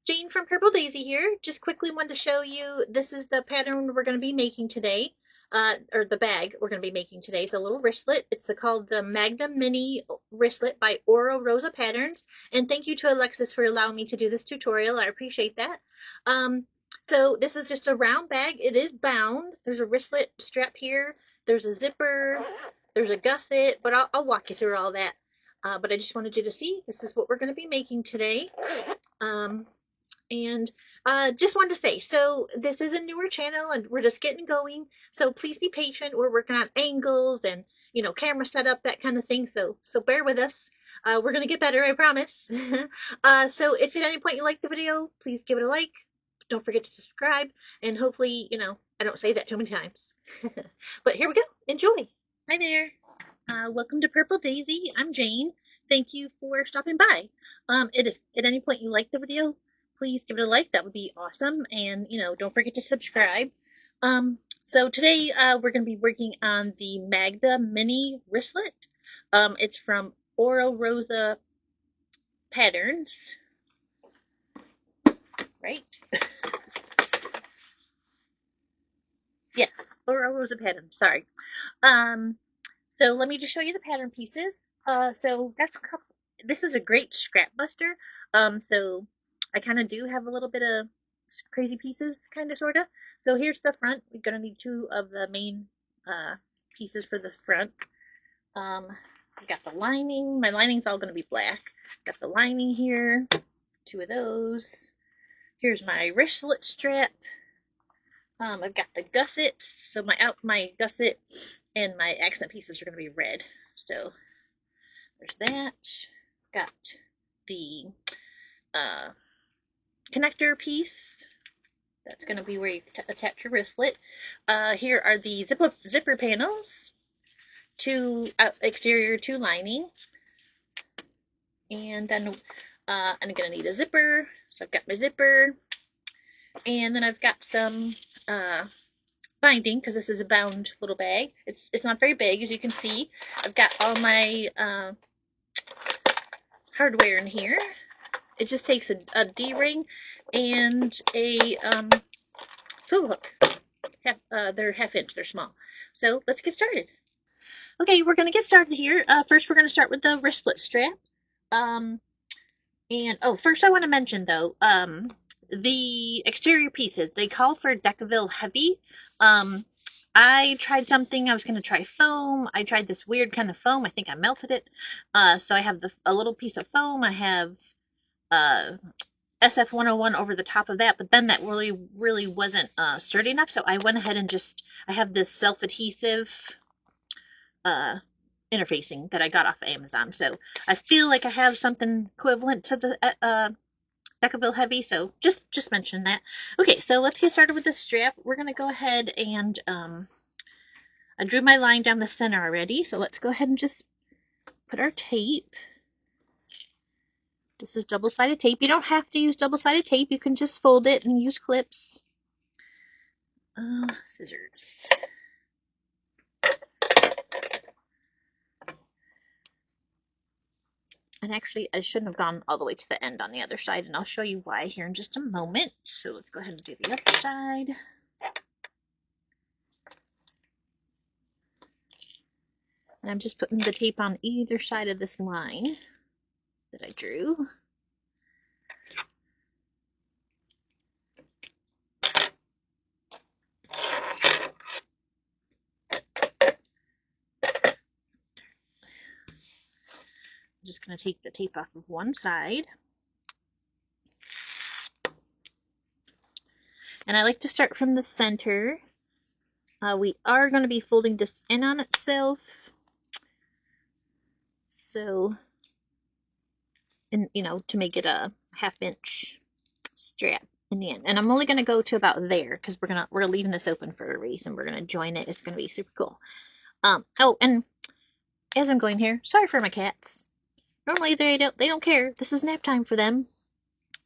Jane from Purple Daisy here. Just quickly wanted to show you, this is the pattern we're going to be making today, or the bag we're going to be making today. It's a little wristlet. It's called the Magda Mini Wristlet by Oro Rosa Patterns. And thank you to Alexis for allowing me to do this tutorial. I appreciate that. So this is just a round bag. It is bound. There's a wristlet strap here. There's a zipper. There's a gusset, but I'll walk you through all that. But I just wanted you to see, this is what we're going to be making today. And just wanted to say, so this is a newer channel and we're just getting going, so please be patient. We're working on angles and camera setup, that kind of thing, so bear with us. We're gonna get better, I promise. So if at any point you like the video, please give it a like. Don't forget to subscribe, and hopefully I don't say that too many times. But here we go. Enjoy. Hi there. Welcome to Purple Daisy. I'm Jane. Thank you for stopping by. If at any point you like the video, please give it a like. That would be awesome. And, don't forget to subscribe. So today we're going to be working on the Magda Mini Wristlet. It's from Oro Rosa Patterns. Right? Yes, Oro Rosa Patterns. Sorry. So let me just show you the pattern pieces. So that's a couple. This is a great scrap buster. So I kind of do have a little bit of crazy pieces, kind of, sort of. So here's the front. We're going to need two of the main pieces for the front. I've got the lining. My lining's all going to be black. Got the lining here. Two of those. Here's my wristlet strap. I've got the gusset. So my gusset and my accent pieces are going to be red. So there's that. Got the connector piece. That's going to be where you attach your wristlet. Here are the zipper panels. Two exterior, two lining. And then I'm going to need a zipper. So I've got my zipper. And then I've got some binding, because this is a bound little bag. It's not very big, as you can see. I've got all my hardware in here. It just takes a D-ring and a sewing hook. They're half inch, they're small. So let's get started. Okay, we're going to get started here. First we're going to start with the wristlet strap. First I want to mention though, the exterior pieces, they call for Decaville heavy. I tried something. I was going to try foam. I tried this weird kind of foam. I think I melted it. So I have a little piece of foam. I have SF101 over the top of that, but then that really wasn't sturdy enough. So I went ahead and I have this self-adhesive interfacing that I got off of Amazon. So I feel like I have something equivalent to the Decaville heavy, so just mention that. Okay, so let's get started with the strap. We're going to go ahead and I drew my line down the center already, so let's go ahead and just put our tape. This is double-sided tape. You don't have to use double-sided tape. You can just fold it and use clips. Scissors. And actually, I shouldn't have gone all the way to the end on the other side, and I'll show you why here in just a moment. So let's go ahead and do the other side. And I'm just putting the tape on either side of this line that I drew. I'm just going to take the tape off of one side. And I like to start from the center. We are going to be folding this in on itself. So, and to make it a half-inch strap in the end. And I'm only going to go to about there, because we're leaving this open for a reason. We're going to join it. It's going to be super cool. Oh, and as I'm going here, sorry for my cats. Normally they don't care. This is nap time for them.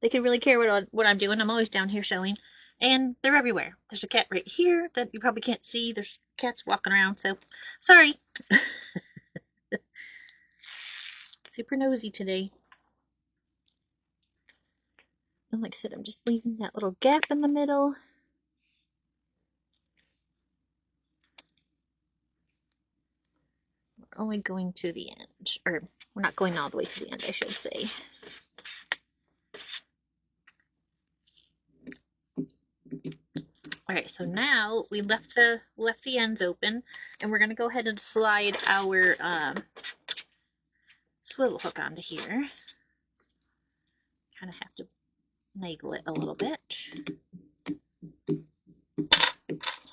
They could really care what I'm doing. I'm always down here showing. And they're everywhere. There's a cat right here that you probably can't see. There's cats walking around, so sorry. Super nosy today. And like I said, I'm just leaving that little gap in the middle. We're only going to the end, or we're not going all the way to the end, I should say. All right, so now we left the ends open, and we're gonna go ahead and slide our swivel hook onto here. Kind of have to finagle it a little bit. Oops.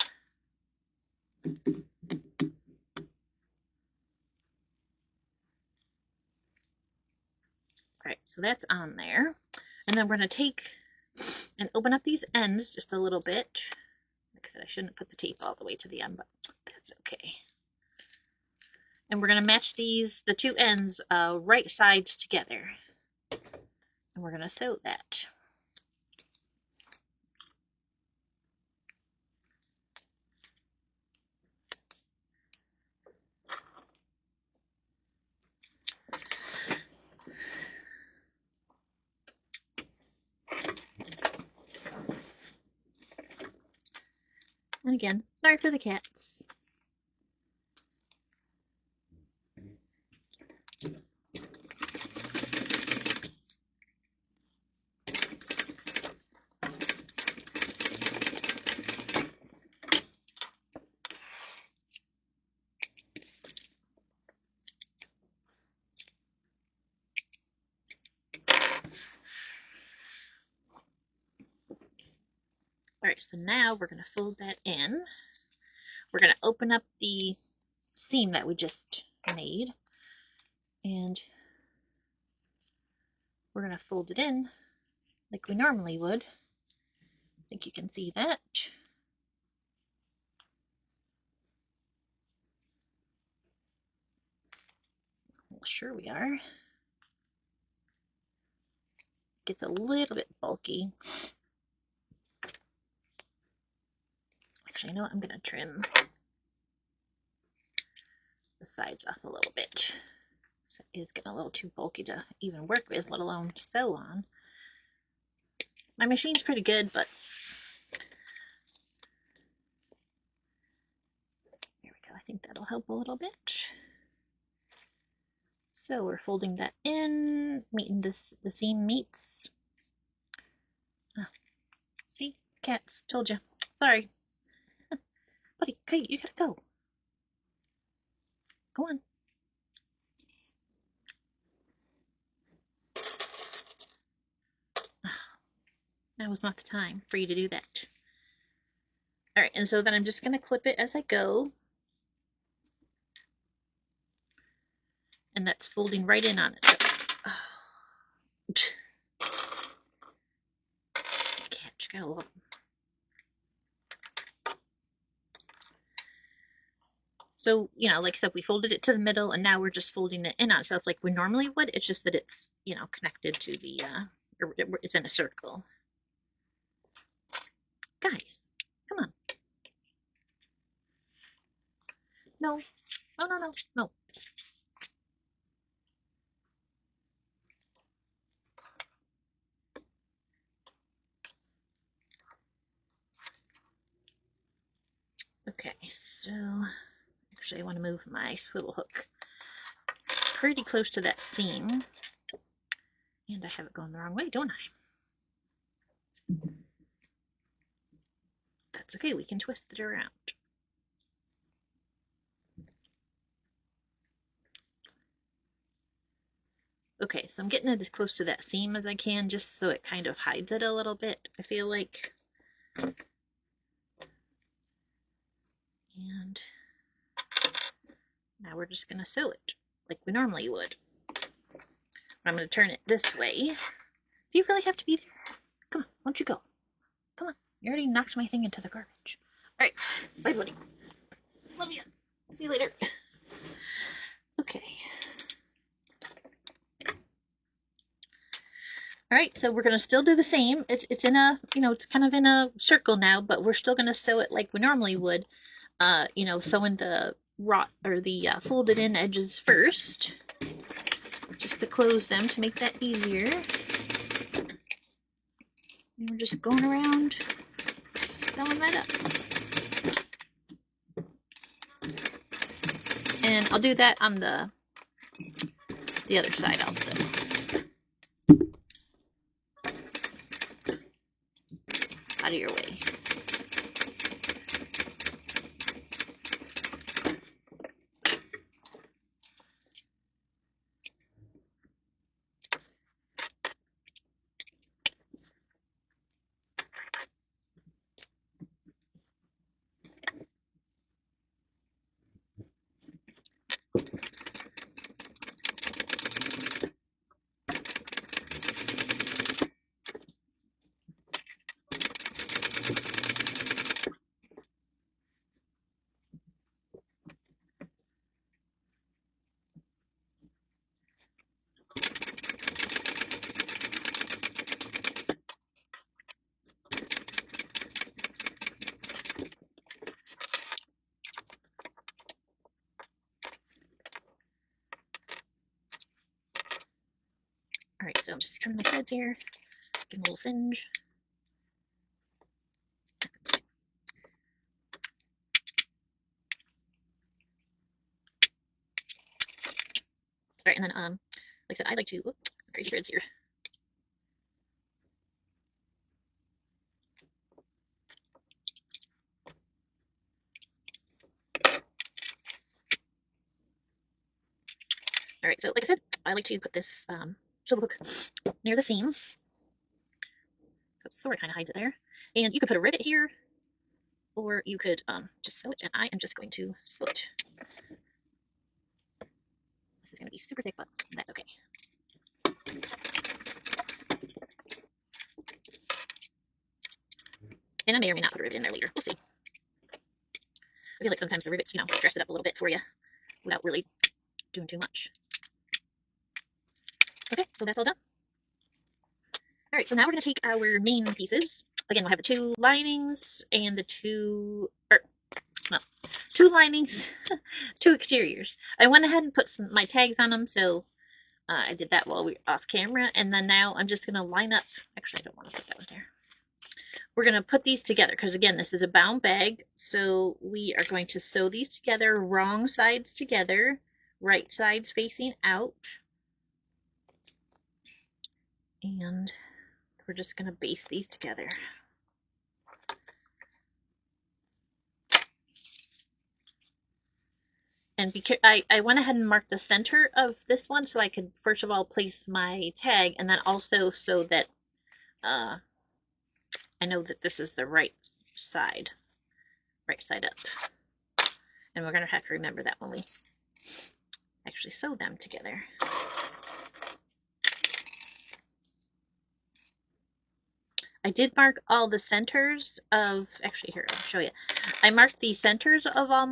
All right, so that's on there, and then we're gonna take and open up these ends just a little bit. Like I said, I shouldn't put the tape all the way to the end, but that's okay. And we're going to match these, the two ends, right sides together. And we're going to sew that. And again, sorry for the cats. Alright, so now we're going to fold that in. We're going to open up the seam that we just made. And we're going to fold it in like we normally would. I think you can see that. Well, sure we are. Gets a little bit bulky. Actually, you know what? I'm going to trim the sides off a little bit. So it is getting a little too bulky to even work with, let alone sew on. My machine's pretty good, but there we go. I think that'll help a little bit. So we're folding that in, meeting this, the seam meets. See, cats, told you. Sorry. Buddy, okay, you gotta go. Go on. Now was not the time for you to do that. Alright, and so then I'm just gonna clip it as I go. And that's folding right in on it. Oh. Catch, got a little. So, you know, like I said, we folded it to the middle, and now we're just folding it in on itself like we normally would. It's just that it's, you know, connected to the, it's in a circle. Guys, come on. No, no, no, no, no. Okay, so actually I want to move my swivel hook pretty close to that seam. And I have it going the wrong way, don't I? That's okay, we can twist it around. Okay, so I'm getting it as close to that seam as I can, just so it kind of hides it a little bit, I feel like. And now we're just going to sew it like we normally would. I'm going to turn it this way. Do you really have to be there? Come on, why don't you go? Come on, you already knocked my thing into the garbage. Alright, bye buddy. Love you. See you later. Okay. Alright, so we're going to still do the same. It's in a, you know, it's kind of in a circle now, but we're still going to sew it like we normally would. You know, sewing the folded in edges first, just to close them to make that easier. And we're just going around sewing that up. And I'll do that on the other side also. Out of your way. Alright, so I'm just trimming my threads here, give them a little singe. Alright, and then, like I said, I like to, oops, some crazy threads here. Alright, so like I said, I like to put this swivel hook near the seam. So it sort of kind of hides it there. And you could put a rivet here, or you could just sew it, and I am just going to sew it. This is going to be super thick, but that's okay. And I may or may not put a rivet in there later. We'll see. I feel like sometimes the rivets, dress it up a little bit for you without really doing too much. Okay, so that's all done. Alright, so now we're going to take our main pieces. Again, we'll have the two linings and the two linings, two exteriors. I went ahead and put my tags on them, so I did that while we were off camera. And then now I'm just going to line up. Actually, I don't want to put that one there. We're going to put these together because, again, this is a bound bag. So we are going to sew these together, wrong sides together, right sides facing out. And we're just going to baste these together. And I went ahead and marked the center of this one so I could first of all place my tag, and then also so that I know that this is the right side up. And we're going to have to remember that when we actually sew them together. I did mark all the centers of, actually here, I'll show you. I marked the centers of all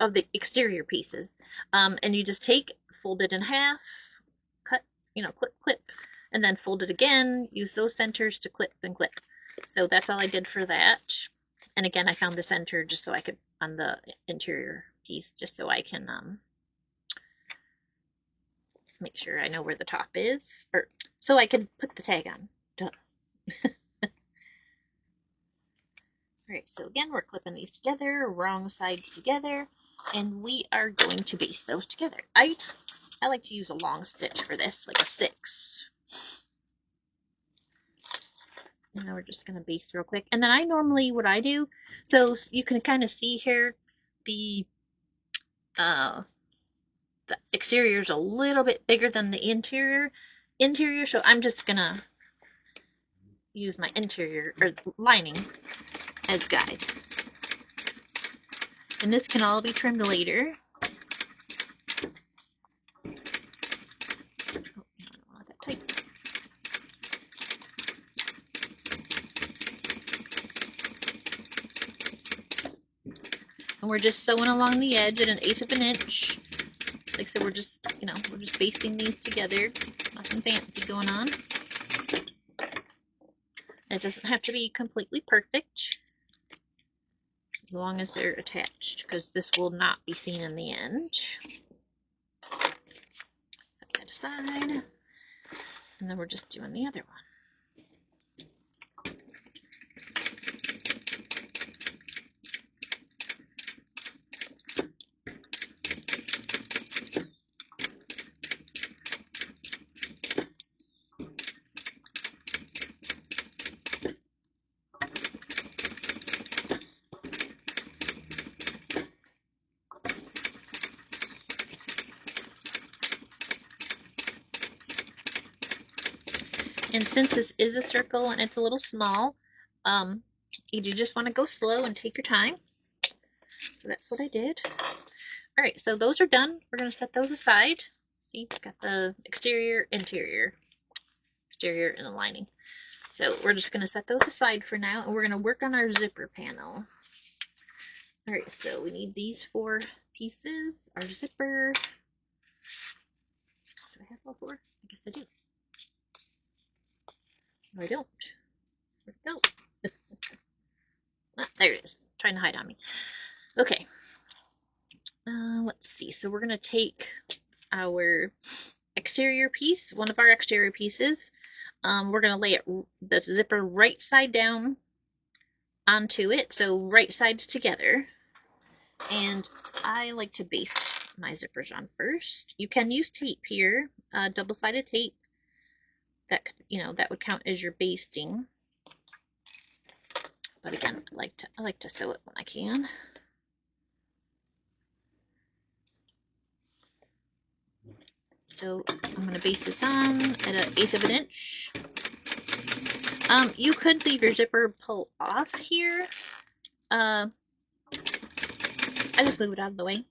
of the exterior pieces. And you just fold it in half, cut, clip, clip, and then fold it again, use those centers to clip and clip. So that's all I did for that. And again, I found the center just so I could, on the interior piece, just so I can make sure I know where the top is, or so I could put the tag on. Duh. Alright, so again, we're clipping these together, wrong sides together, and we are going to baste those together. I like to use a long stitch for this, like a 6. And now we're just going to baste real quick. And then what I do, so you can kind of see here, the exterior is a little bit bigger than the interior, so I'm just going to use my interior, or lining, as guide. And this can all be trimmed later. Oh, I don't want that tight. And we're just sewing along the edge at 1/8 of an inch. Like I said, we're just basting these together. Nothing fancy going on. It doesn't have to be completely perfect, as long as they're attached, because this will not be seen in the end. Set that aside. And then we're just doing the other one. since this is a circle and it's a little small, you do just want to go slow and take your time. So that's what I did. All right, so those are done. We're going to set those aside. See, got the exterior, interior, exterior, and the lining. So we're just going to set those aside for now, and we're going to work on our zipper panel. All right, so we need these 4 pieces, our zipper. Do I have all 4? I guess I do. No, I don't. Where'd it go? Ah, there it is. Trying to hide on me. Okay. Let's see. So we're going to take our exterior piece, one of our exterior pieces. We're going to lay the zipper right side down onto it, so right sides together. And I like to baste my zippers on first. You can use tape here, double-sided tape. That, that would count as your basting. But again, I like to sew it when I can. So I'm going to baste this on at 1/8 of an inch. You could leave your zipper pull off here. I just move it out of the way.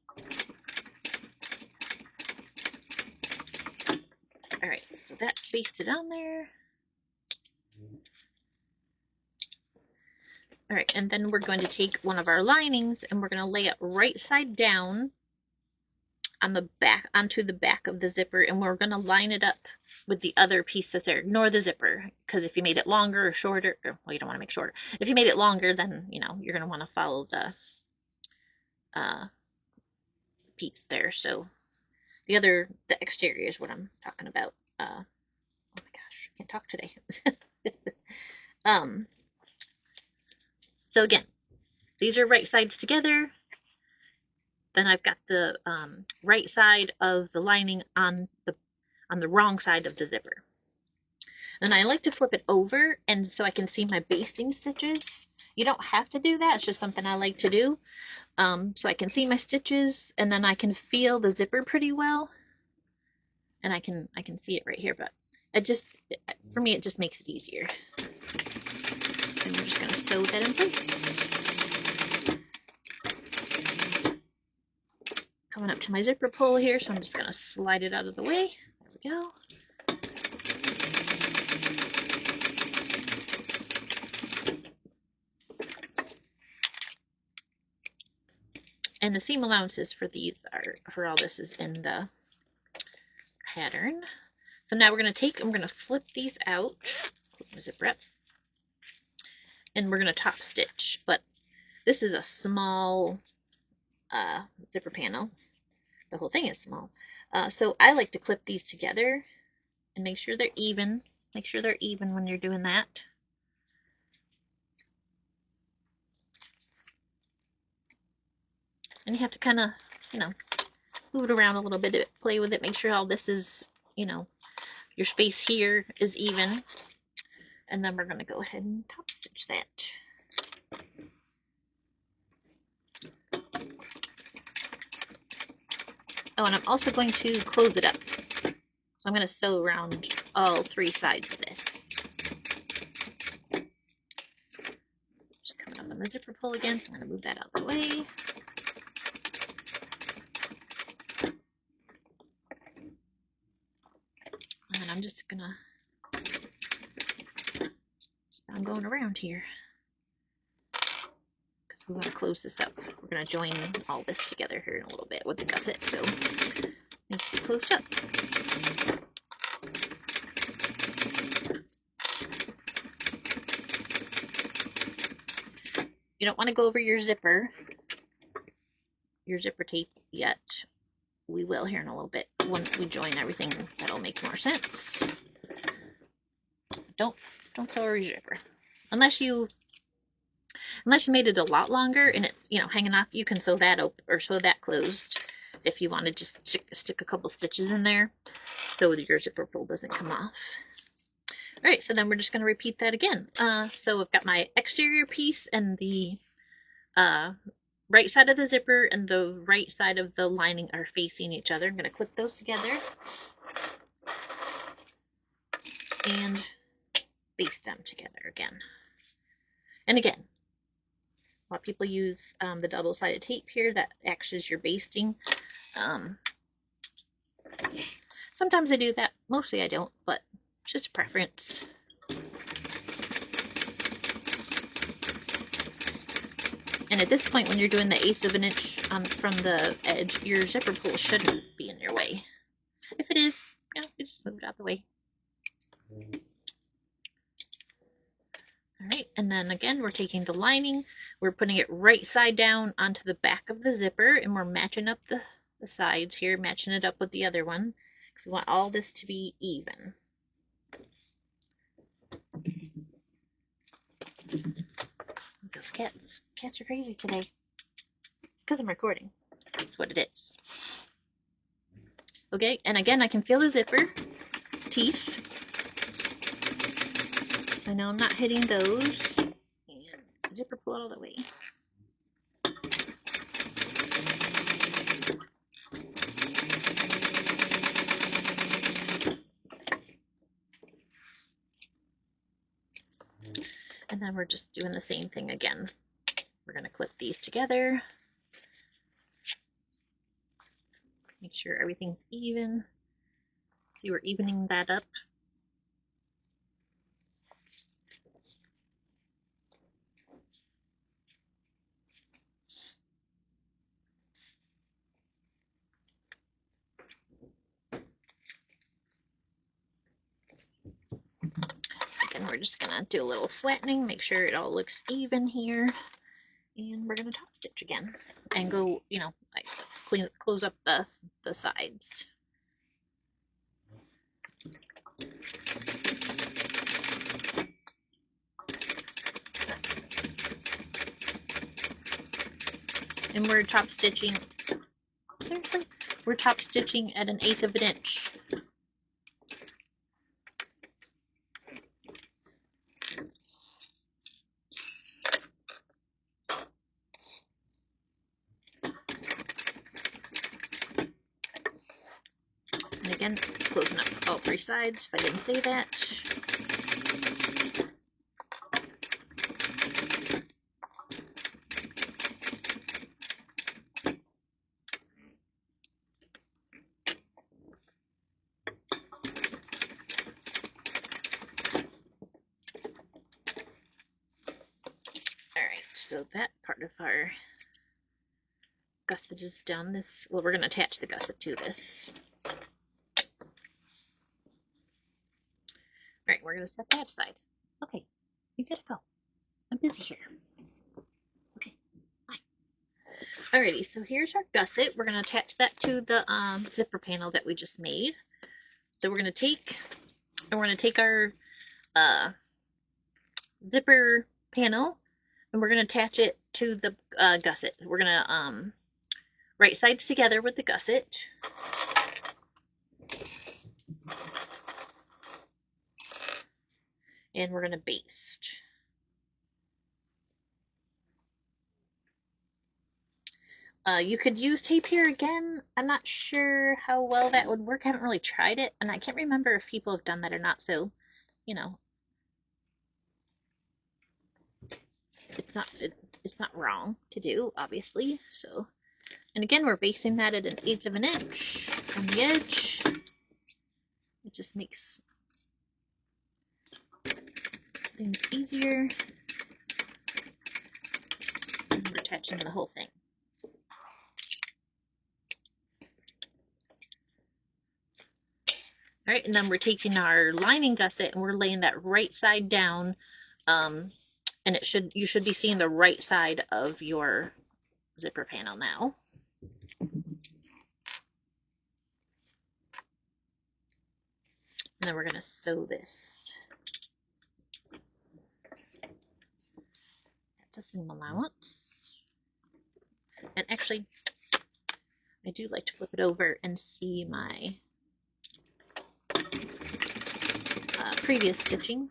Alright, so that's basted on there. Alright, and then we're going to take one of our linings and we're going to lay it right side down on the back, onto the back of the zipper, and we're going to line it up with the other piece that's there. Ignore the zipper, because if you made it longer or shorter, well, you don't want to make shorter. If you made it longer, then, you're going to want to follow the piece there. So the exterior is what I'm talking about. Oh my gosh, I can't talk today. So again, these are right sides together. Then I've got the right side of the lining on the wrong side of the zipper. And I like to flip it over, and so I can see my basting stitches. You don't have to do that. It's just something I like to do. So I can see my stitches, and then I can feel the zipper pretty well. And I can see it right here, but for me, it just makes it easier. And we're just going to sew that in place. Coming up to my zipper pull here, so I'm just going to slide it out of the way. There we go. And the seam allowances for these for all this is in the pattern. So now I'm going to flip these out, flip my zipper up, and we're going to top stitch. But this is a small zipper panel. The whole thing is small. So I like to clip these together and make sure they're even. Make sure they're even when you're doing that. And you have to kind of, move it around a little bit, play with it, make sure all this is, your space here is even. And then we're going to go ahead and top stitch that. Oh, and I'm also going to close it up. So I'm going to sew around all 3 sides of this. Just coming up on the zipper pull again. I'm going to move that out of the way. And I'm just going to keep on going around here. We're going to close this up. We're going to join all this together here in a little bit with the gusset, so it needs to be closed up. You don't want to go over your zipper tape yet. We will here in a little bit. Once we join everything, that'll make more sense. Don't sew over your zipper. Unless you made it a lot longer and it's, hanging off, you can sew that open or sew that closed if you want to just stick a couple stitches in there so your zipper pull doesn't come off. All right, so then we're just going to repeat that again. So I've got my exterior piece and the right side of the zipper and the right side of the lining are facing each other. I'm going to clip those together. And baste them together again. And again, a lot of people use the double-sided tape here that acts as your basting. Sometimes I do that. Mostly I don't, but it's just a preference. And at this point, when you're doing the 1/8 of an inch from the edge, your zipper pull shouldn't be in your way. If it is, you just move it out of the way. All right, and then again, we're taking the lining, we're putting it right side down onto the back of the zipper, and we're matching up the sides here, matching it up with the other one, because we want all this to be even. Those cats are crazy today. Because I'm recording. That's what it is. Okay, and again, I can feel the zipper teeth. So I know I'm not hitting those. And zipper pull it all the way. And then we're just doing the same thing again. We're going to clip these together. Make sure everything's even. See, we're evening that up. Again, we're just going to do a little flattening, make sure it all looks even here. And we're going to top stitch again and go, like close up the sides. And we're top stitching, seriously? We're top stitching at 1/8 of an inch. And again, closing up all 3 sides, if I didn't say that. Alright, so that part of our gusset is done. Well, we're going to attach the gusset to this. Alright, we're going to set that aside. Okay, you gotta go. I'm busy here. Okay, bye. Alrighty, so here's our gusset. We're going to attach that to the zipper panel that we just made. So we're going to take our zipper panel, and we're going to attach it to the gusset. We're going to right sides together with the gusset. And we're going to baste. You could use tape here again. I'm not sure how well that would work. I haven't really tried it, and I can't remember if people have done that or not, so, it's not wrong to do, obviously. So, and again, we're basting that at 1/8 of an inch from the edge. It just makes things easier. And we're attaching the whole thing. All right, and then we're taking our lining gusset and we're laying that right side down, and you should be seeing the right side of your zipper panel now. And then we're going to sew this at the seam allowance. And actually, I do like to flip it over and see my previous stitching.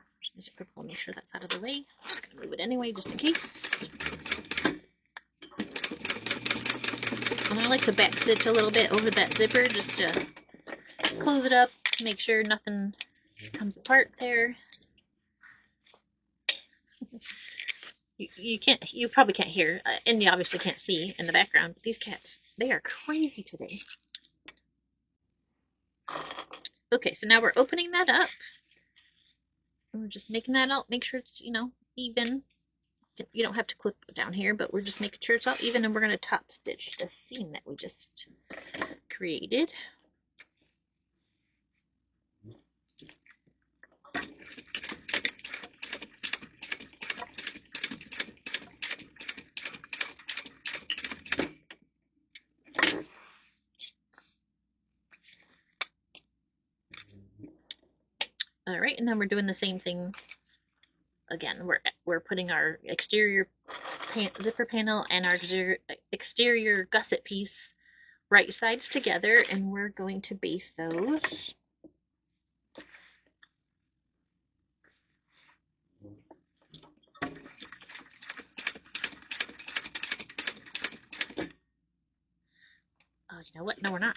I'll make sure that's out of the way. I'm just going to move it anyway, just in case. And I like to back stitch a little bit over that zipper just to close it up, make sure nothing comes apart there. You probably can't hear, and you obviously can't see in the background, but these cats, they are crazy today. Okay, so now we're opening that up. And we're just making that out, make sure it's, even. You don't have to clip down here, but we're just making sure it's all even, and we're going to top stitch the seam that we just created. All right, and then we're doing the same thing again. We're putting our exterior zipper panel and our exterior gusset piece right sides together, and we're going to base those. Oh, you know what? No, we're not.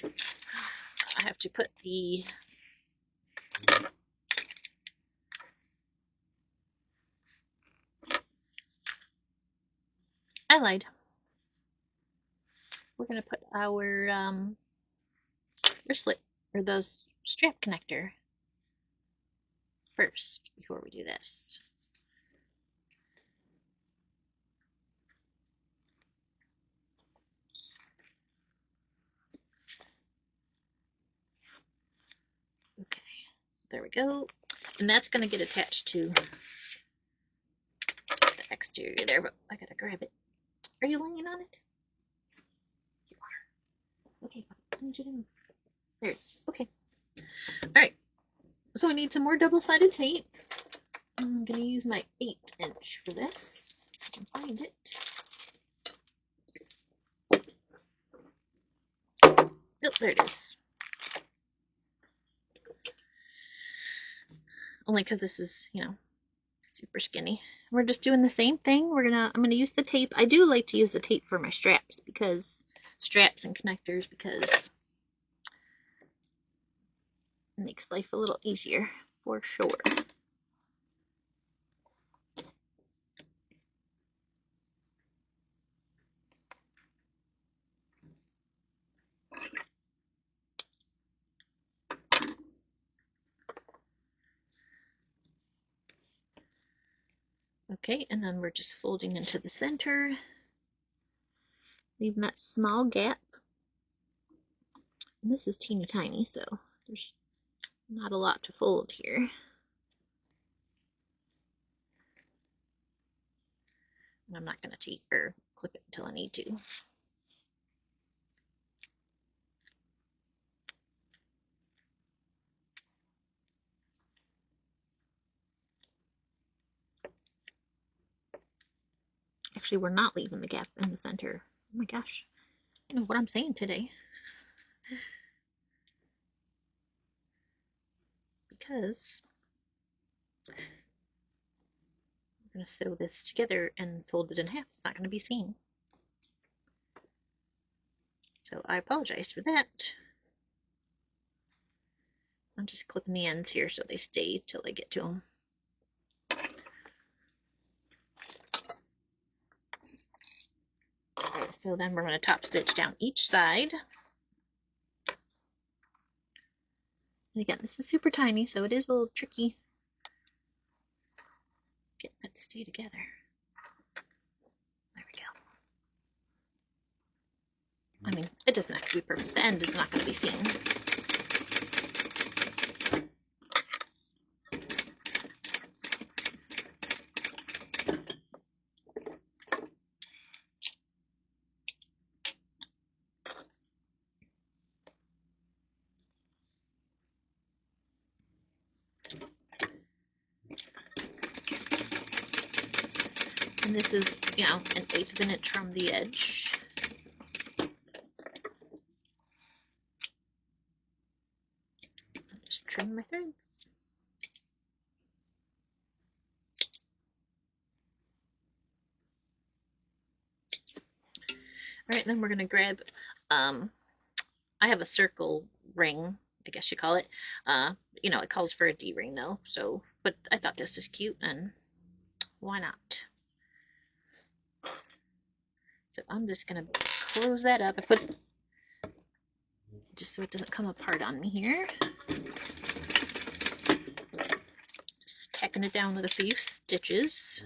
I have to put the I lied. We're going to put our wristlet, or those strap connector, first before we do this. Okay, there we go. And that's going to get attached to the exterior there, but I gotta grab it. Are you laying on it? You are. Okay, what did you do? There it is. Okay. Alright, so we need some more double-sided tape. I'm going to use my 8-inch for this. If I can find it. Oh, there it is. Only because this is, super skinny. We're just doing the same thing. I'm gonna use the tape. I do like to use the tape for my straps and connectors, because it makes life a little easier for sure. Okay, and then we're just folding into the center, leaving that small gap. And this is teeny tiny, so there's not a lot to fold here. And I'm not going to tape or clip it until I need to. Actually, we're not leaving the gap in the center. Oh my gosh. I don't know what I'm saying today. Because we're going to sew this together and fold it in half. It's not going to be seen. So I apologize for that. I'm just clipping the ends here so they stay till I get to them. Okay, so then we're going to top stitch down each side. And again, this is super tiny, so it is a little tricky getting that to stay together. There we go. I mean, it doesn't have to be perfect. The end is not going to be seen. And this is, an 1/8 of an inch from the edge. Just trim my threads. All right, then we're going to grab, I have a circle ring, I guess you call it. It calls for a D-ring though, but I thought this was cute, and why not? So I'm just gonna close that up. I put just so it doesn't come apart on me here. Just tacking it down with a few stitches.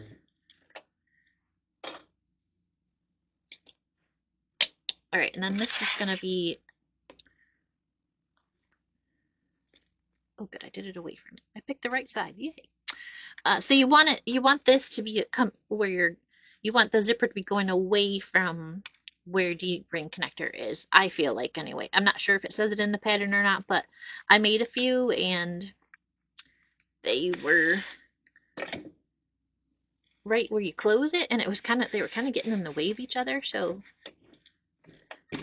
All right, and then this is gonna be. Oh, good, I did it away from it. I picked the right side. Yay! So you want it. You want this to be where you want the zipper to be going away from where the ring connector is. I feel like anyway. I'm not sure if it says it in the pattern or not, but I made a few and they were right where you close it, and it was they were kind of getting in the way of each other. So I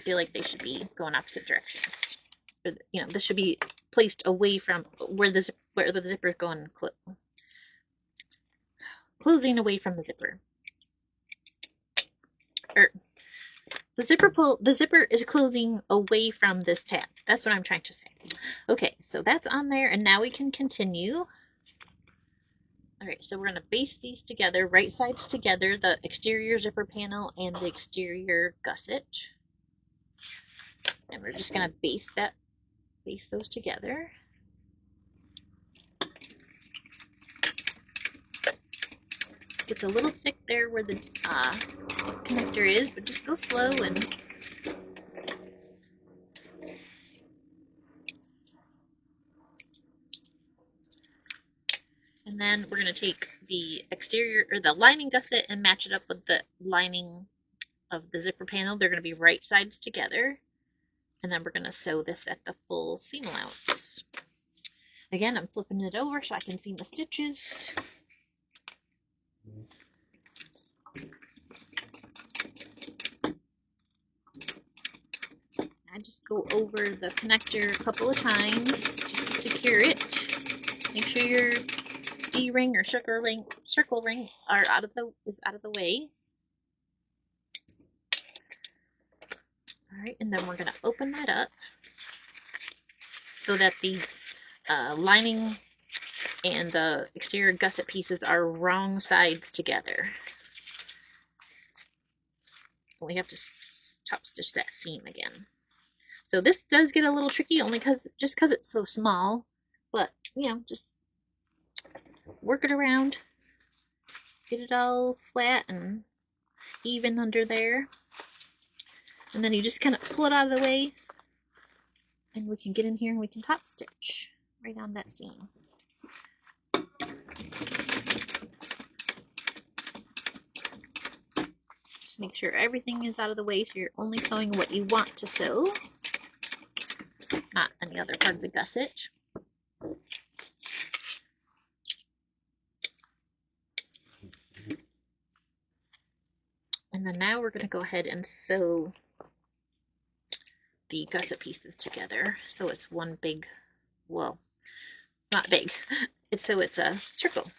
feel like they should be going opposite directions. You know, this should be placed away from where the zipper is going, closing away from the zipper. Or the zipper is closing away from this tab. That's what I'm trying to say. Okay, so that's on there, and now we can continue. All right, so we're going to baste these together, right sides together, the exterior zipper panel and the exterior gusset. And we're just going to baste those together. It's a little thick there where the connector is, but just go slow and then we're going to take the exterior or the lining gusset and match it up with the lining of the zipper panel. They're going to be right sides together. And then we're going to sew this at the full seam allowance. Again, I'm flipping it over so I can see my stitches. I just go over the connector a couple of times just to secure it. Make sure your D-ring or circle ring is out of the way. All right, and then we're going to open that up so that the lining and the exterior gusset pieces are wrong sides together. We have to top stitch that seam again. So this does get a little tricky only because it's so small, but you know, just work it around, get it all flat and even under there, and then you just kind of pull it out of the way, and we can get in here and we can top stitch right on that seam. Just make sure everything is out of the way so you're only sewing what you want to sew, not any other part of the gusset. And then now we're going to go ahead and sew the gusset pieces together so it's one big, well, not big, it's a circle.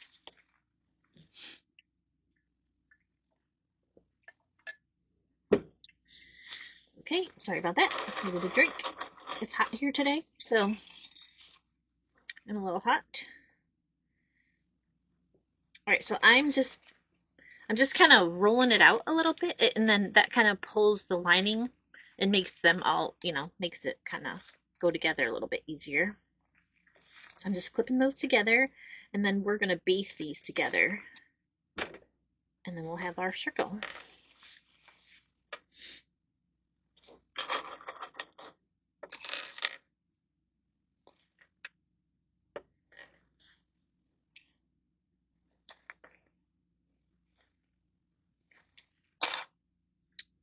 Okay, sorry about that. Needed a drink. It's hot here today, so I'm a little hot. All right, so I'm just kind of rolling it out a little bit, and then that kind of pulls the lining and makes them all, you know, makes it kind of go together a little bit easier. So I'm just clipping those together, and then we're going to baste these together, and then we'll have our circle.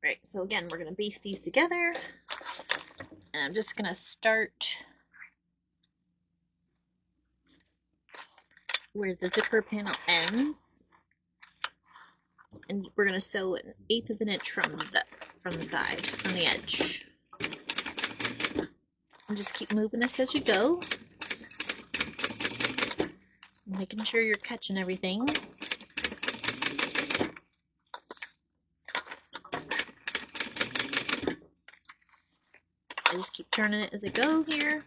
Right, so again, we're going to baste these together, and I'm just going to start where the zipper panel ends, and we're going to sew an 1/8 of an inch from the side, from the edge. And just keep moving this as you go, making sure you're catching everything. I just keep turning it as I go here.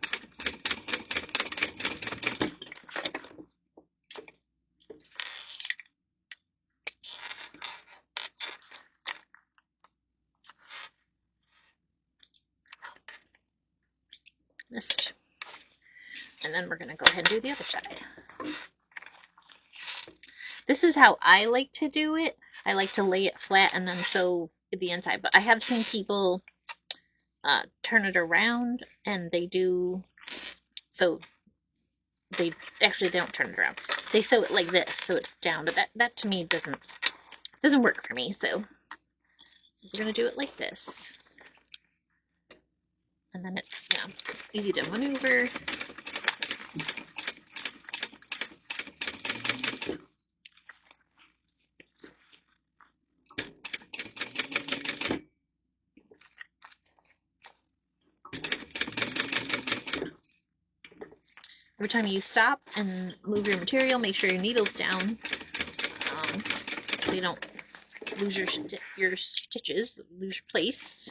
And then we're going to go ahead and do the other side. This is how I like to do it. I like to lay it flat and then sew the inside. But I have seen people turn it around, and they do, so they don't turn it around. They sew it like this, so it's down. But that to me doesn't work for me. So we're going to do it like this. And then it's, easy to maneuver. Every time you stop and move your material, make sure your needle's down, so you don't lose your stitches, lose your place.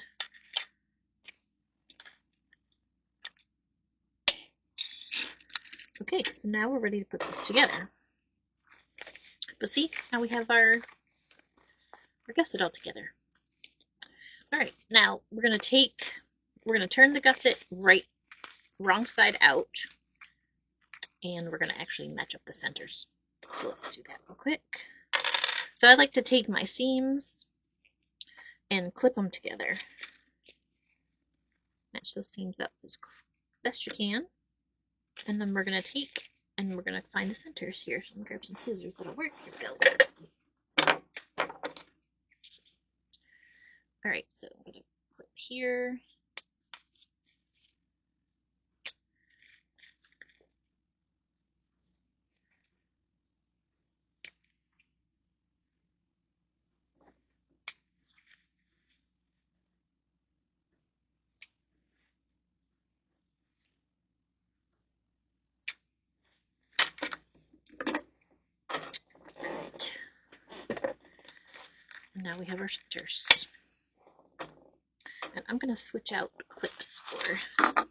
Okay, so now we're ready to put this together. But see, now we have our gusset all together. All right, now we're gonna turn the gusset wrong side out, and we're gonna actually match up the centers. So let's do that real quick. So I like to take my seams and clip them together. Match those seams up as best you can. And then we're going to take and we're going to find the centers here. So I'm going to grab some scissors that'll work. Here we go. Alright, so I'm going to clip here. Now we have our centers. And I'm going to switch out clips for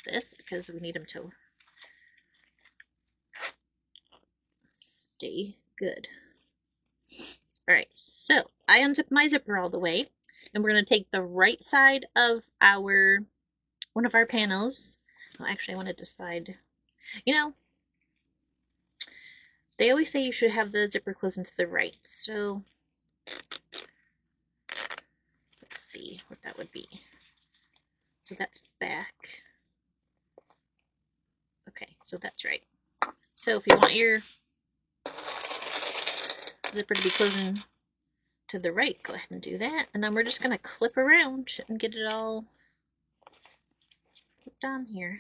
this because we need them to stay good. Alright, so I unzipped my zipper all the way, and we're going to take the right side of one of our panels. Well, actually, I want to decide, they always say you should have the zipper closing to the right, so let's see what that would be. So that's the back. Okay, so that's right. So if you want your zipper to be closing to the right, go ahead and do that. And then we're just going to clip around and get it all clipped on here.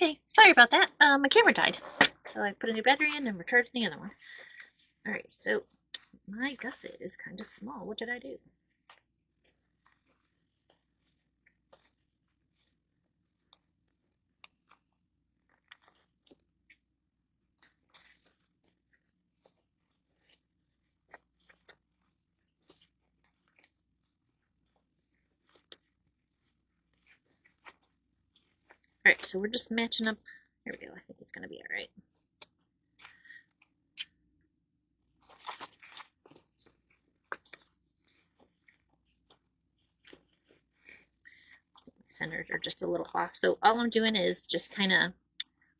Okay, sorry about that. My camera died. So I put a new battery in and recharged the other one. Alright, so my gusset is kind of small. What did I do? Alright, so we're just matching up. There we go. I think it's going to be alright. Centers are just a little off. So all I'm doing is just kind of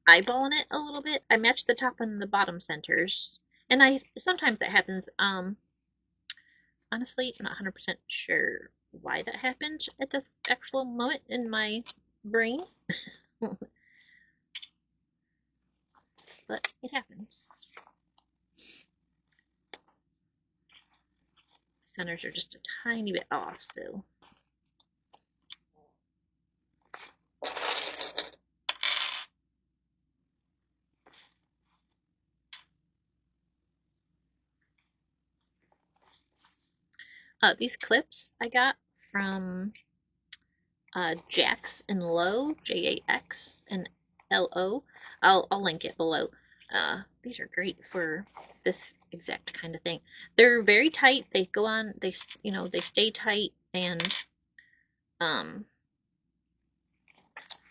eyeballing it a little bit. I match the top and the bottom centers. And sometimes that happens. Honestly, I'm not 100% sure why that happened at this actual moment in my brain. But it happens. Centers are just a tiny bit off, so. These clips I got from Jax and Low, Jax and LO. I'll link it below. These are great for this exact kind of thing. They're very tight. They go on. They stay tight, and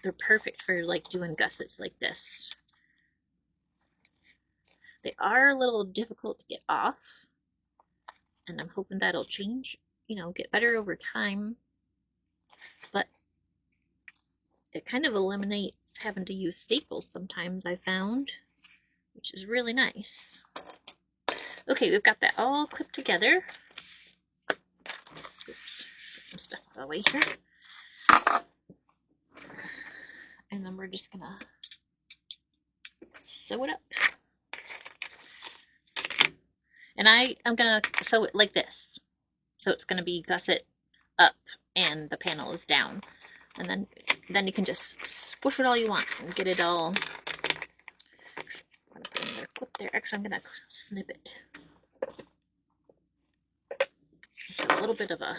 they're perfect for like doing gussets like this. They are a little difficult to get off, and I'm hoping that'll change get better over time, but it kind of eliminates having to use staples sometimes, I found, which is really nice. Okay, we've got that all clipped together. Oops, get some stuff out of the way here. And then we're just gonna sew it up. And I'm gonna sew it like this. So it's gonna be gusset up and the panel is down. And then you can just squish it all you want and get it all. I'm gonna put another clip there. Actually, I'm gonna snip it. A little bit of a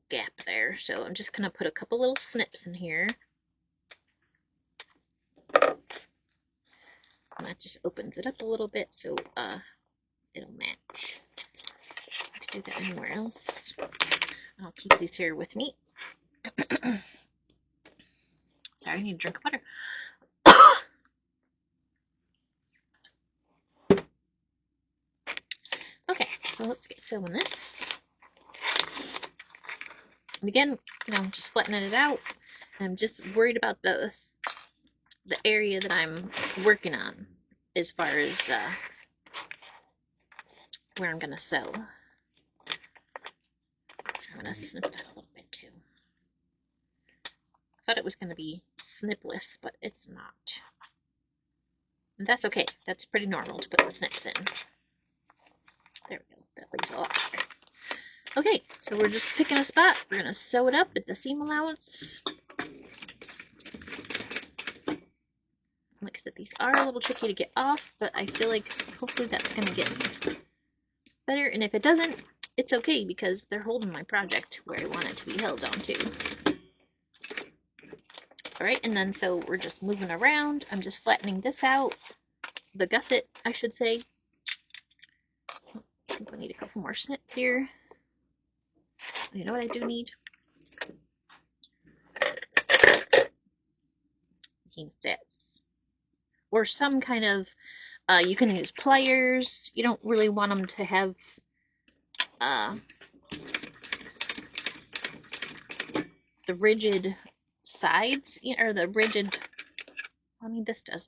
gap there, so I'm just gonna put a couple little snips in here. And that just opens it up a little bit so it'll match. I can do that anywhere else. I'll keep these here with me. Sorry, I need a drink of water. Okay, so let's get sewing this. And again, just flattening it out. I'm just worried about the area that I'm working on as far as where I'm going to sew. I'm going to snip that a little bit too. I thought it was going to be snipless, but it's not. And that's okay. That's pretty normal to put the snips in. There we go. That lays a lot better. Okay, so we're just picking a spot. We're going to sew it up at the seam allowance. Like I said, these are a little tricky to get off, but I feel like hopefully that's going to get better. And if it doesn't, it's okay because they're holding my project where I want it to be held on to. Alright, and then so we're just moving around. I'm just flattening this out. The gusset, I should say. I think we need a couple more snips here. You know what I do need? Seam steps. Or some kind of, you can use pliers. You don't really want them to have the rigid sides, or the rigid, I mean this does.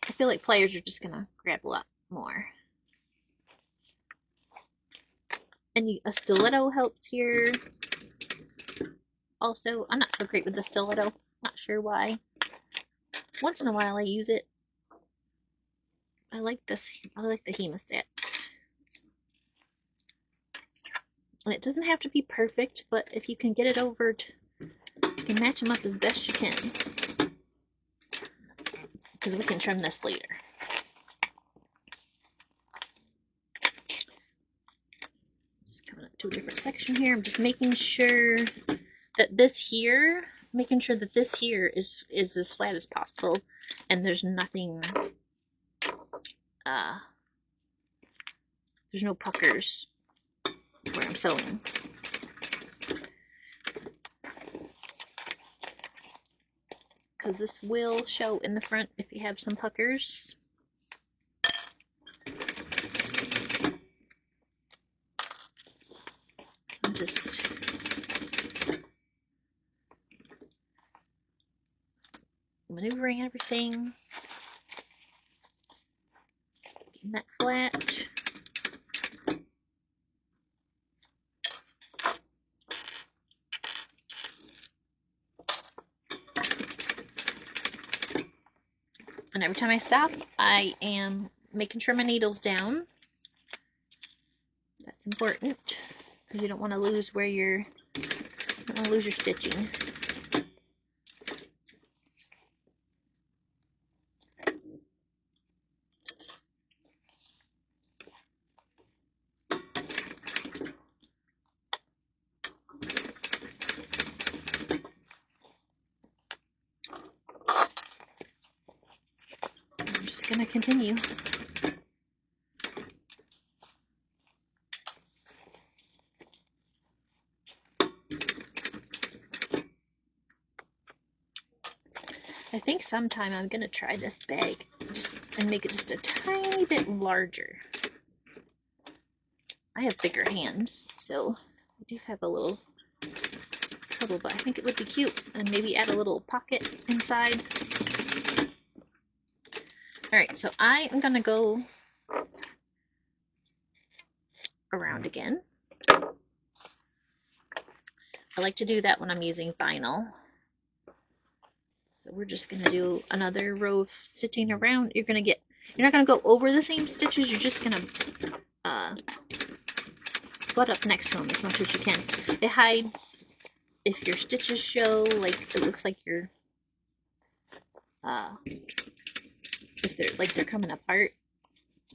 I feel like pliers are just gonna grab a lot more. And a stiletto helps here. Also, I'm not so great with the stiletto. Not sure why. Once in a while I use it. I like this. I like the hemostats. And it doesn't have to be perfect, but if you can get it over, you can match them up as best you can. Because we can trim this later. Just coming up to a different section here. I'm just making sure that this here is as flat as possible, and there's nothing, there's no puckers where I'm sewing. Because this will show in the front if you have some puckers. So I'm just maneuvering everything, getting that flat. And every time I stop, I am making sure my needle's down. That's important because you don't want to lose where you don't want to lose your stitching. I'm just going to continue. I think sometime I'm going to try this bag and make it just a tiny bit larger. I have bigger hands, so I do have a little trouble, but I think it would be cute, and maybe add a little pocket inside. Alright, so I am gonna go around again. I like to do that when I'm using vinyl. So we're just gonna do another row of stitching around. You're not gonna go over the same stitches, you're just gonna butt up next to them as much as you can. It hides if your stitches show, like it looks like you're if they're coming apart.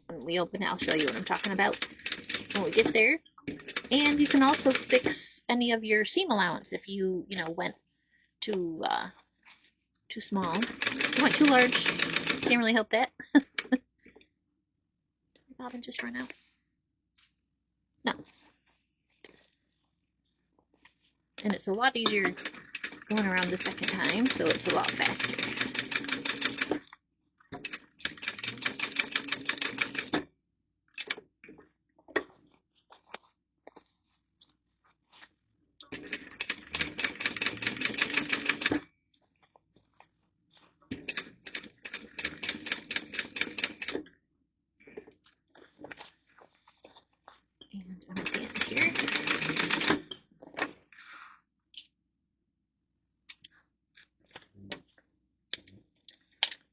When we open it, I'll show you what I'm talking about when we get there. And you can also fix any of your seam allowance if you went too small. If you went too large, can't really help that. Bobbin just run out. No. And it's a lot easier going around the second time, so it's a lot faster. And I'm at the end here.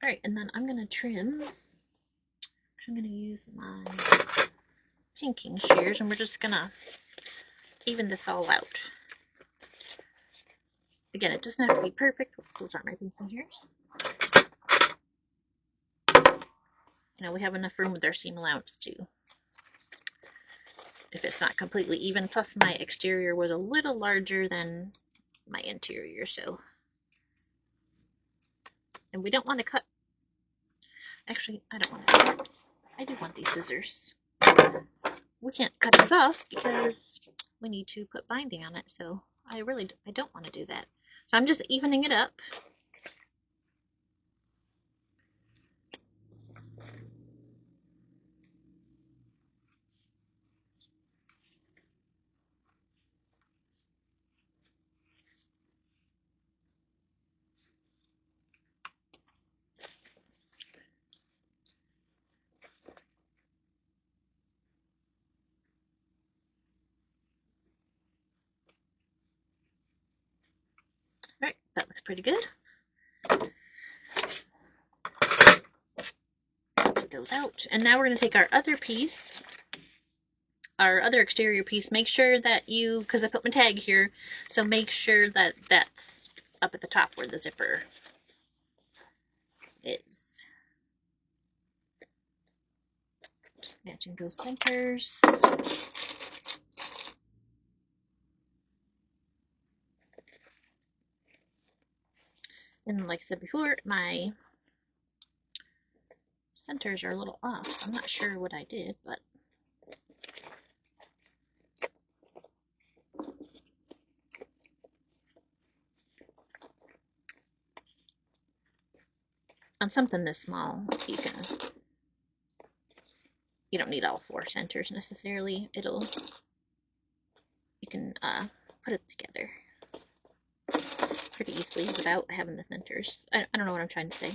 Alright, and then I'm going to trim. I'm going to use my pinking shears, and we're just going to even this all out. Again, it doesn't have to be perfect. Those aren't my pinking shears. We have enough room with our seam allowance too. If it's not completely even, plus my exterior was a little larger than my interior, so. And we don't want to cut. Actually, I don't want to cut. I do want these scissors. We can't cut this off because we need to put binding on it, so I don't want to do that. So I'm just evening it up. Alright, that looks pretty good. Take those out. And now we're going to take our other piece, our other exterior piece. Make sure that because I put my tag here, so make sure that that's up at the top where the zipper is. Just matching those centers. And like I said before, my centers are a little off. I'm not sure what I did, but on something this small, you don't need all 4 centers necessarily. You can put it together pretty easily without having the centers. I don't know what I'm trying to say.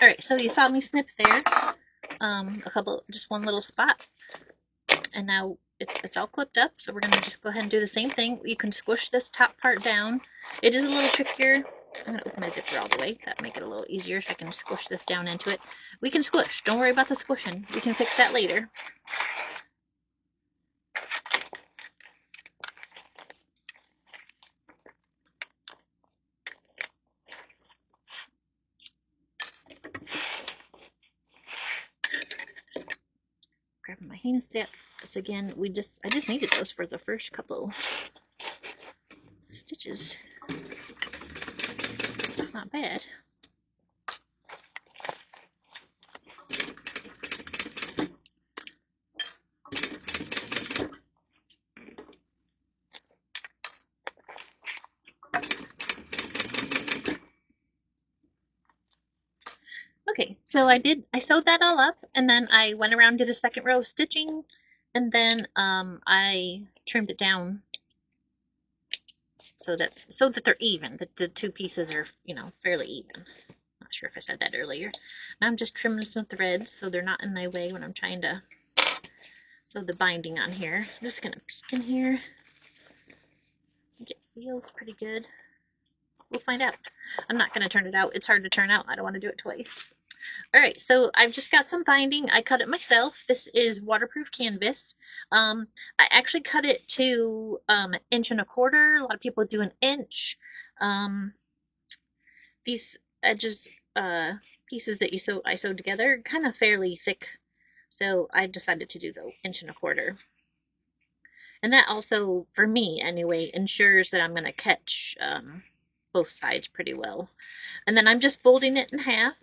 Alright, so you saw me snip there, just one little spot, and now it's all clipped up, so we're going to just go ahead and do the same thing. You can squish this top part down. It is a little trickier. I'm going to open my zipper all the way. That'll make it a little easier so I can squish this down into it. We can squish. Don't worry about the squishing. We can fix that later. Grabbing my hand steps again. I just needed those for the first couple stitches. It's not bad. Okay, so I sewed that all up, and then I went around, did a second row of stitching, and then I trimmed it down so that they're even, that the two pieces are, fairly even. Not sure if I said that earlier. Now I'm just trimming some threads so they're not in my way when I'm trying to sew the binding on here. I'm just gonna peek in here. I think it feels pretty good. We'll find out. I'm not gonna turn it out. It's hard to turn out. I don't want to do it twice. All right, so I've just got some binding. I cut it myself. This is waterproof canvas. I actually cut it to 1.25 inches. A lot of people do 1 inch. These edges, pieces that I sewed together, are kind of fairly thick, so I decided to do the 1.25 inches. And that also, for me anyway, ensures that I'm going to catch both sides pretty well. And then I'm just folding it in half.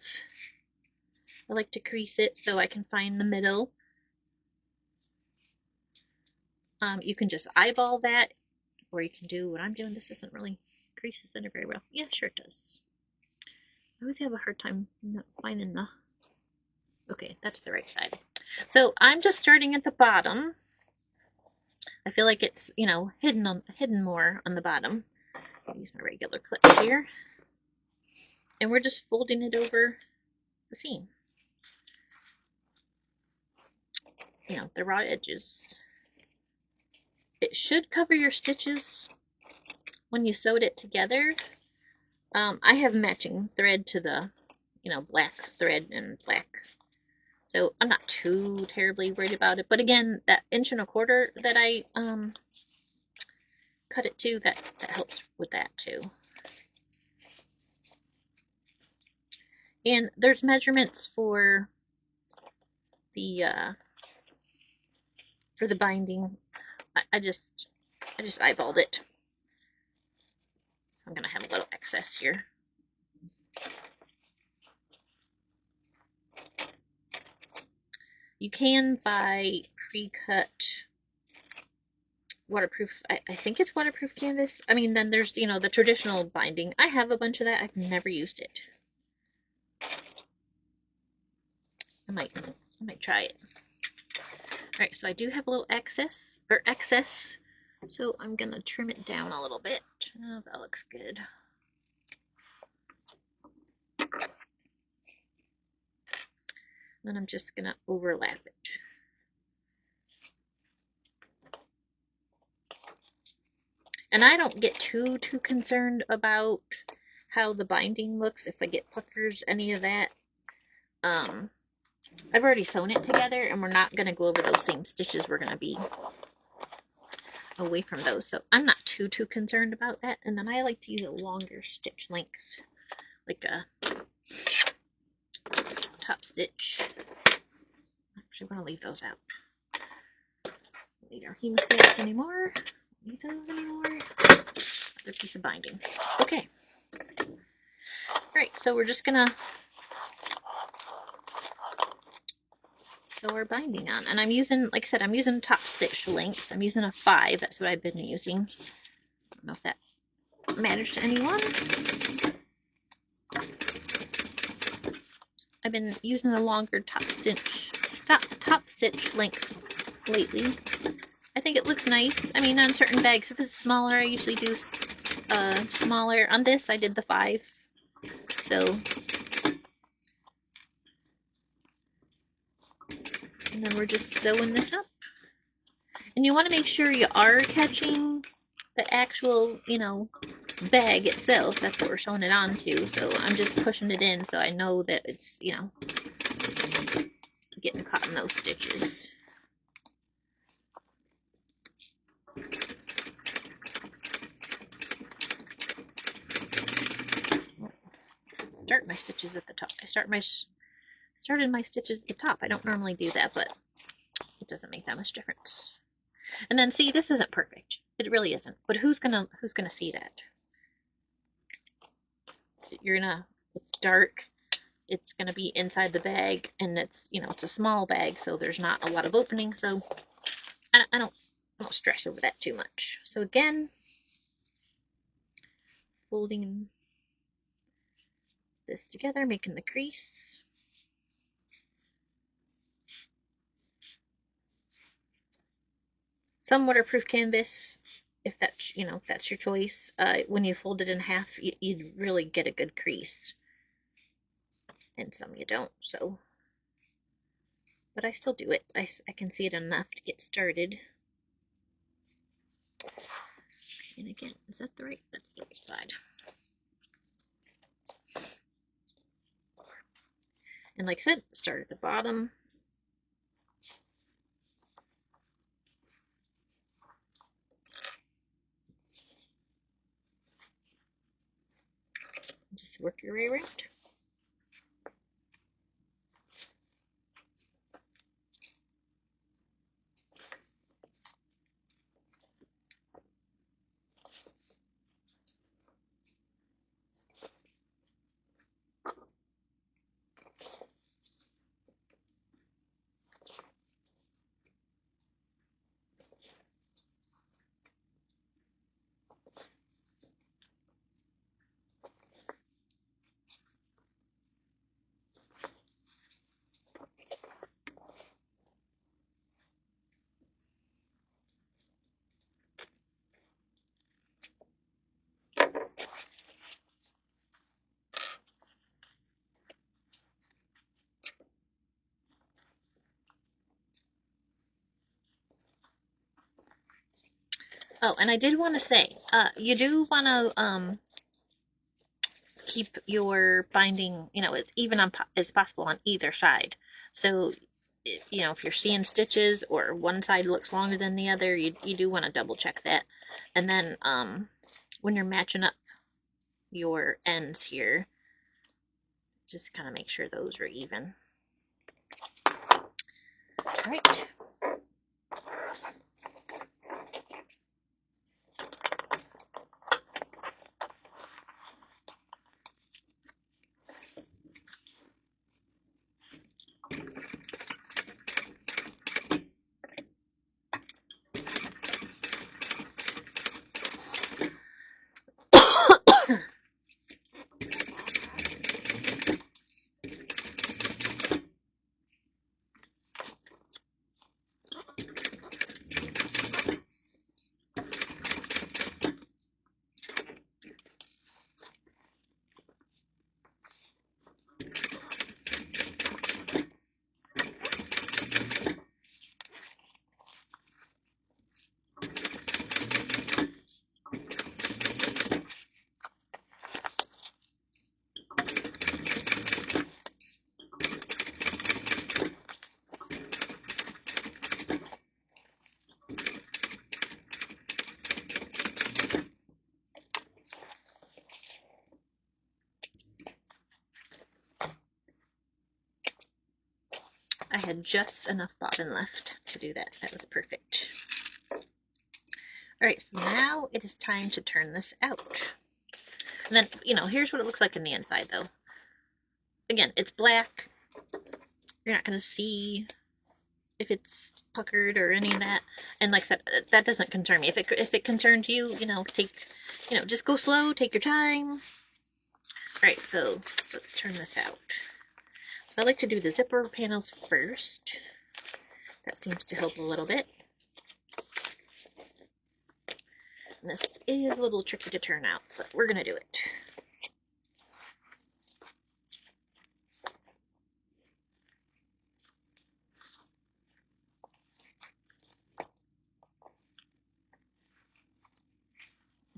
I like to crease it so I can find the middle. You can just eyeball that, or you can do what I'm doing. This doesn't really crease the center very well. Yeah, sure it does. I always have a hard time not finding the... Okay, that's the right side. So I'm just starting at the bottom. I feel like it's, hidden more on the bottom. I'll use my regular clips here. And we're just folding it over the seam. The raw edges. It should cover your stitches when you sewed it together. I have matching thread to the, black thread and black. So I'm not too terribly worried about it. But again, that 1.25 inches that I cut it to, that helps with that too. And there's measurements for the binding. I just eyeballed it. So I'm gonna have a little excess here. You can buy pre-cut waterproof, I think it's waterproof canvas. I mean, then there's, the traditional binding. I have a bunch of that. I've never used it. I might try it. All right, so I do have a little excess, so I'm gonna trim it down a little bit. Oh, that looks good. Then I'm just gonna overlap it. And I don't get too concerned about how the binding looks, if I get puckers, any of that. I've already sewn it together, and we're not going to go over those same stitches. We're going to be away from those, so I'm not too concerned about that. And then I like to use a longer stitch length, like a top stitch. Actually, I'm going to leave those out. Don't need our hemostats anymore. Don't need those anymore. Another piece of binding. Okay. Alright, so we're just going to sew our binding on. And I'm using, like I said, I'm using top stitch length. I'm using a 5. That's what I've been using. I don't know if that matters to anyone. I've been using a longer top stitch length lately. I think it looks nice. I mean, on certain bags, if it's smaller, I usually do smaller. On this, I did the 5. So And then we're just sewing this up. And you want to make sure you are catching the actual, bag itself. That's what we're sewing it onto. So I'm just pushing it in so I know that it's, getting caught in those stitches. Start my stitches at the top. I started my stitches at the top. I don't normally do that, but it doesn't make that much difference. And then see, this isn't perfect. It really isn't. But who's gonna see that? It's dark. It's gonna be inside the bag, and it's a small bag, so there's not a lot of opening. So I don't stress over that too much. So again, folding this together, making the crease. Some waterproof canvas, if that's your choice. When you fold it in half, you'd really get a good crease, and some you don't. So, but I still do it. I can see it enough to get started. And again, is that the right? That's the right side. And like I said, start at the bottom. Just work your way around. Oh, and I did want to say, you do want to keep your binding, as even as possible on either side. So, if you're seeing stitches or one side looks longer than the other, you do want to double check that. And then when you're matching up your ends here, just kind of make sure those are even. All right. I had just enough bobbin left to do that. That was perfect. Alright, so now it is time to turn this out. And then, here's what it looks like in the inside, though. Again, it's black. You're not going to see if it's puckered or any of that. And like I said, that doesn't concern me. If it concerns you, just go slow, take your time. Alright, so let's turn this out. So I like to do the zipper panels first. That seems to help a little bit. And this is a little tricky to turn out, but we're going to do it.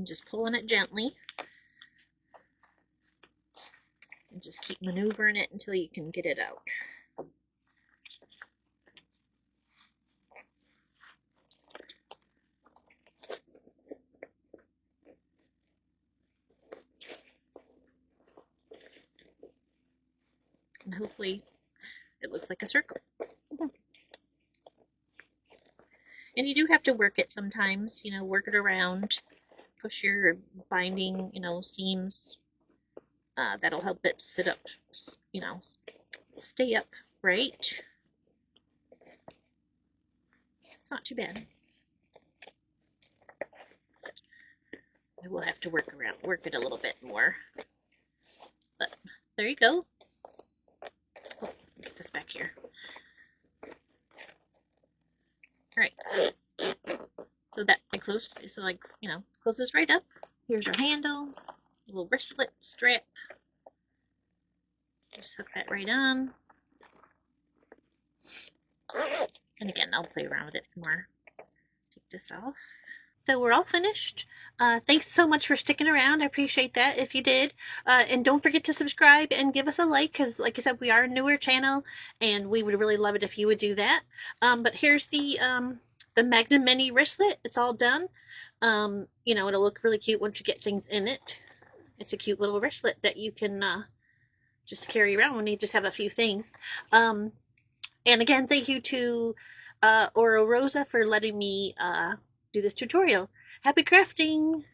just pulling it gently. And just keep maneuvering it until you can get it out. And hopefully it looks like a circle. And you do have to work it sometimes, you know, work it around, push your binding, you know, seams. That'll help it sit up, you know, stay up right. It's not too bad. I will have to work it a little bit more. But there you go. Oh, get this back here. Alright. So that closes right up. Here's your handle, a little wristlet strap. Just hook that right on. And again, I'll play around with it some more. Take this off. So we're all finished. Thanks so much for sticking around. I appreciate that if you did. And don't forget to subscribe and give us a like, because like I said, we are a newer channel and we would really love it if you would do that. But here's the Magda Mini Wristlet. It's all done. You know, it'll look really cute once you get things in it. It's a cute little wristlet that you can just carry around when you just have a few things. And again, thank you to Oro Rosa for letting me do this tutorial. Happy crafting!